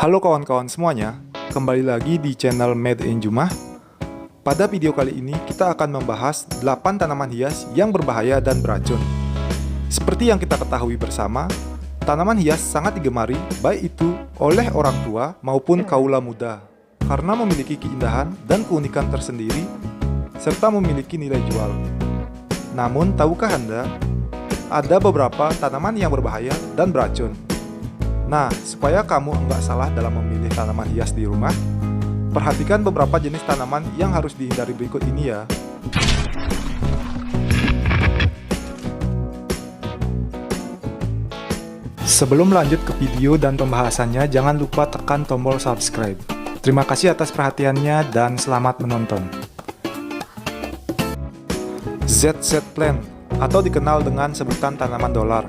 Halo kawan-kawan semuanya, kembali lagi di channel Made in Jumah. Pada video kali ini kita akan membahas 8 tanaman hias yang berbahaya dan beracun. Seperti yang kita ketahui bersama, tanaman hias sangat digemari baik itu oleh orang tua maupun kaula muda karena memiliki keindahan dan keunikan tersendiri serta memiliki nilai jual. Namun tahukah Anda, ada beberapa tanaman yang berbahaya dan beracun. Nah, supaya kamu enggak salah dalam memilih tanaman hias di rumah, perhatikan beberapa jenis tanaman yang harus dihindari berikut ini ya. Sebelum lanjut ke video dan pembahasannya, jangan lupa tekan tombol subscribe. Terima kasih atas perhatiannya dan selamat menonton. ZZ plant atau dikenal dengan sebutan tanaman dolar.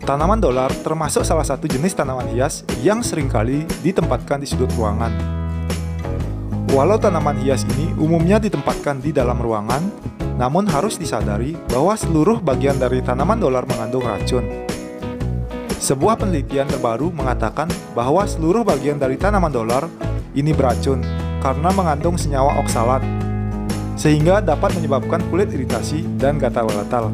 Tanaman dolar termasuk salah satu jenis tanaman hias yang seringkali ditempatkan di sudut ruangan. Walau tanaman hias ini umumnya ditempatkan di dalam ruangan, namun harus disadari bahwa seluruh bagian dari tanaman dolar mengandung racun. Sebuah penelitian terbaru mengatakan bahwa seluruh bagian dari tanaman dolar ini beracun karena mengandung senyawa oksalat, sehingga dapat menyebabkan kulit iritasi dan gatal-gatal.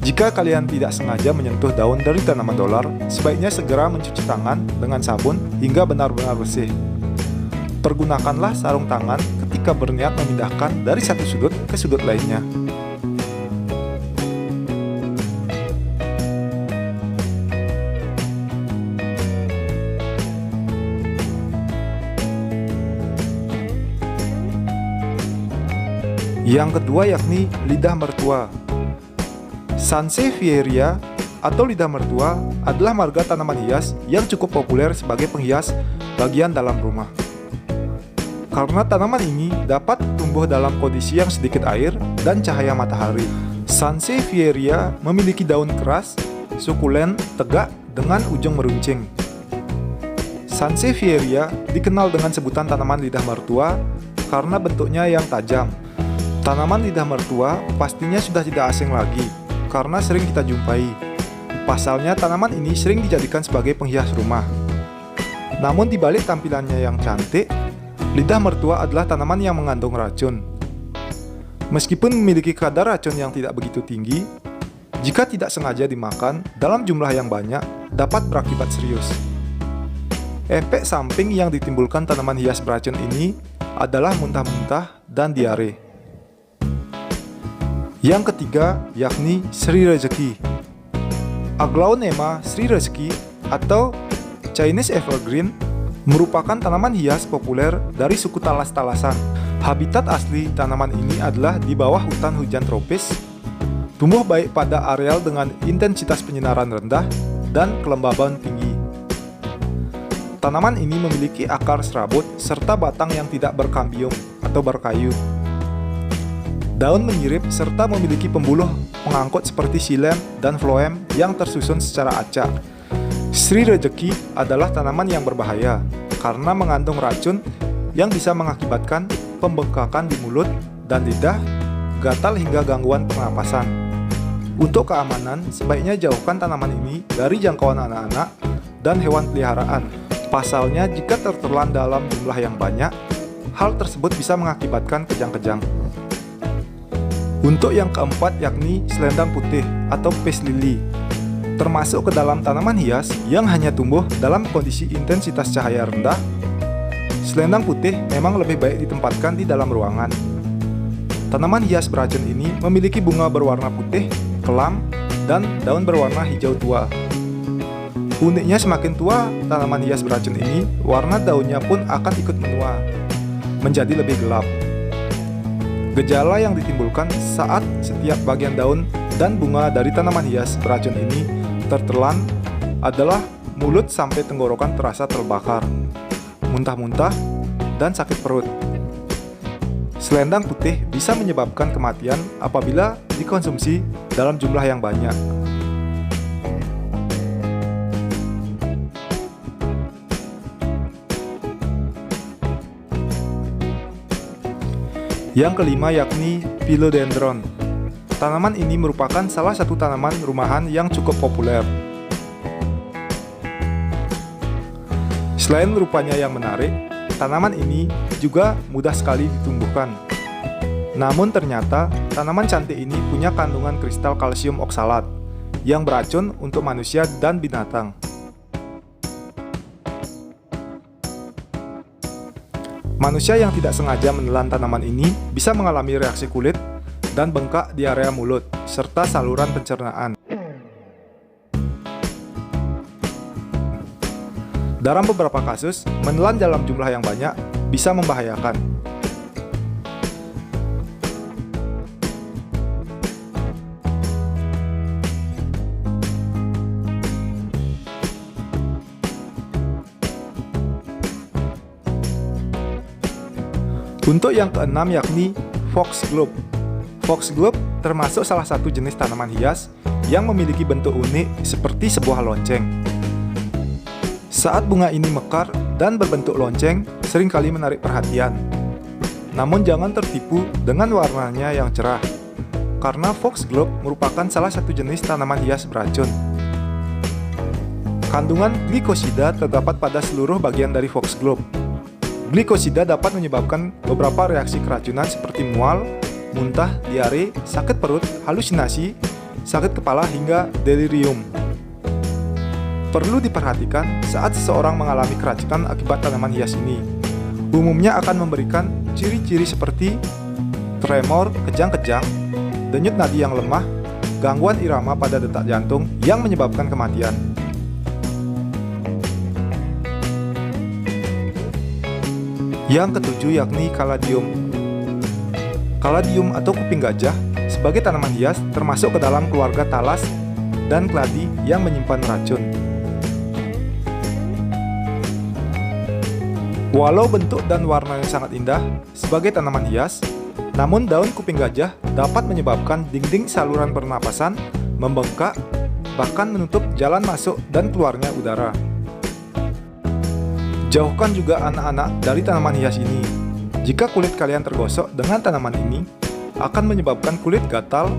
Jika kalian tidak sengaja menyentuh daun dari tanaman dolar, sebaiknya segera mencuci tangan dengan sabun hingga benar-benar bersih. Pergunakanlah sarung tangan ketika berniat memindahkan dari satu sudut ke sudut lainnya. Yang kedua yakni lidah mertua. Sansevieria atau lidah mertua adalah marga tanaman hias yang cukup populer sebagai penghias bagian dalam rumah. Karena tanaman ini dapat tumbuh dalam kondisi yang sedikit air dan cahaya matahari. Sansevieria memiliki daun keras, sukulen, tegak dengan ujung meruncing. Sansevieria dikenal dengan sebutan tanaman lidah mertua karena bentuknya yang tajam. Tanaman lidah mertua pastinya sudah tidak asing lagi karena sering kita jumpai. Pasalnya tanaman ini sering dijadikan sebagai penghias rumah. Namun di balik tampilannya yang cantik, lidah mertua adalah tanaman yang mengandung racun. Meskipun memiliki kadar racun yang tidak begitu tinggi, jika tidak sengaja dimakan dalam jumlah yang banyak dapat berakibat serius. Efek samping yang ditimbulkan tanaman hias beracun ini adalah muntah-muntah dan diare. Yang ketiga yakni Sri Rezeki. Aglaonema Sri Rezeki atau Chinese Evergreen merupakan tanaman hias populer dari suku talas-talasan. Habitat asli tanaman ini adalah di bawah hutan hujan tropis, tumbuh baik pada areal dengan intensitas penyinaran rendah dan kelembaban tinggi. Tanaman ini memiliki akar serabut serta batang yang tidak berkambium atau berkayu. Daun menyirip serta memiliki pembuluh pengangkut seperti xilem dan phloem yang tersusun secara acak. Sri Rezeki adalah tanaman yang berbahaya karena mengandung racun yang bisa mengakibatkan pembengkakan di mulut dan lidah, gatal hingga gangguan pernapasan. Untuk keamanan, sebaiknya jauhkan tanaman ini dari jangkauan anak-anak dan hewan peliharaan. Pasalnya, jika tertelan dalam jumlah yang banyak, hal tersebut bisa mengakibatkan kejang-kejang. Untuk yang keempat yakni selendang putih atau peace lily, termasuk ke dalam tanaman hias yang hanya tumbuh dalam kondisi intensitas cahaya rendah. Selendang putih memang lebih baik ditempatkan di dalam ruangan. Tanaman hias beracun ini memiliki bunga berwarna putih, kelam, dan daun berwarna hijau tua. Uniknya semakin tua tanaman hias beracun ini, warna daunnya pun akan ikut menua, menjadi lebih gelap. Gejala yang ditimbulkan saat setiap bagian daun dan bunga dari tanaman hias beracun ini tertelan adalah mulut sampai tenggorokan terasa terbakar, muntah-muntah, dan sakit perut. Selendang putih bisa menyebabkan kematian apabila dikonsumsi dalam jumlah yang banyak. Yang kelima yakni Philodendron. Tanaman ini merupakan salah satu tanaman rumahan yang cukup populer. Selain rupanya yang menarik, tanaman ini juga mudah sekali ditumbuhkan. Namun ternyata tanaman cantik ini punya kandungan kristal kalsium oksalat yang beracun untuk manusia dan binatang. Manusia yang tidak sengaja menelan tanaman ini bisa mengalami reaksi kulit dan bengkak di area mulut, serta saluran pencernaan. Dalam beberapa kasus, menelan dalam jumlah yang banyak bisa membahayakan. Untuk yang keenam yakni foxglove. Foxglove termasuk salah satu jenis tanaman hias yang memiliki bentuk unik seperti sebuah lonceng. Saat bunga ini mekar dan berbentuk lonceng, seringkali menarik perhatian. Namun jangan tertipu dengan warnanya yang cerah, karena foxglove merupakan salah satu jenis tanaman hias beracun. Kandungan glikosida terdapat pada seluruh bagian dari foxglove. Glikosida dapat menyebabkan beberapa reaksi keracunan seperti mual, muntah, diare, sakit perut, halusinasi, sakit kepala, hingga delirium. Perlu diperhatikan saat seseorang mengalami keracunan akibat tanaman hias ini. Umumnya akan memberikan ciri-ciri seperti tremor, kejang-kejang, denyut nadi yang lemah, gangguan irama pada detak jantung yang menyebabkan kematian. Yang ketujuh yakni caladium. Caladium atau kuping gajah sebagai tanaman hias termasuk ke dalam keluarga talas dan keladi yang menyimpan racun. Walau bentuk dan warnanya sangat indah sebagai tanaman hias, namun daun kuping gajah dapat menyebabkan dinding saluran pernapasan membengkak, bahkan menutup jalan masuk dan keluarnya udara. Jauhkan juga anak-anak dari tanaman hias ini. Jika kulit kalian tergosok dengan tanaman ini, akan menyebabkan kulit gatal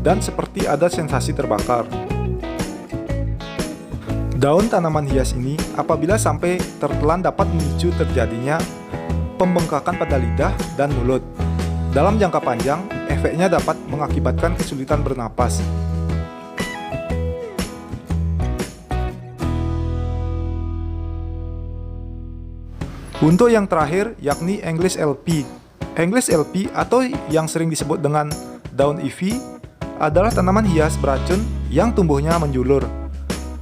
dan seperti ada sensasi terbakar. Daun tanaman hias ini apabila sampai tertelan dapat memicu terjadinya pembengkakan pada lidah dan mulut. Dalam jangka panjang, efeknya dapat mengakibatkan kesulitan bernapas. Untuk yang terakhir yakni English LP. English LP atau yang sering disebut dengan daun ivy adalah tanaman hias beracun yang tumbuhnya menjulur,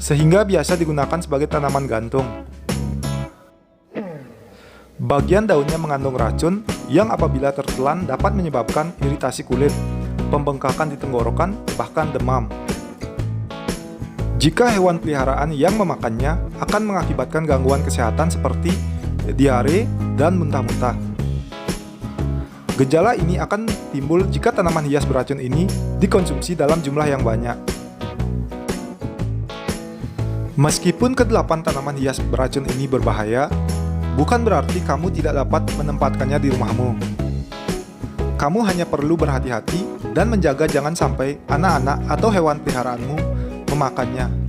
sehingga biasa digunakan sebagai tanaman gantung. Bagian daunnya mengandung racun yang apabila tertelan dapat menyebabkan iritasi kulit, pembengkakan di tenggorokan, bahkan demam. Jika hewan peliharaan yang memakannya akan mengakibatkan gangguan kesehatan seperti diare dan muntah-muntah. Gejala ini akan timbul jika tanaman hias beracun ini dikonsumsi dalam jumlah yang banyak. Meskipun ke-8 tanaman hias beracun ini berbahaya, bukan berarti kamu tidak dapat menempatkannya di rumahmu. Kamu hanya perlu berhati-hati dan menjaga jangan sampai anak-anak atau hewan peliharaanmu memakannya.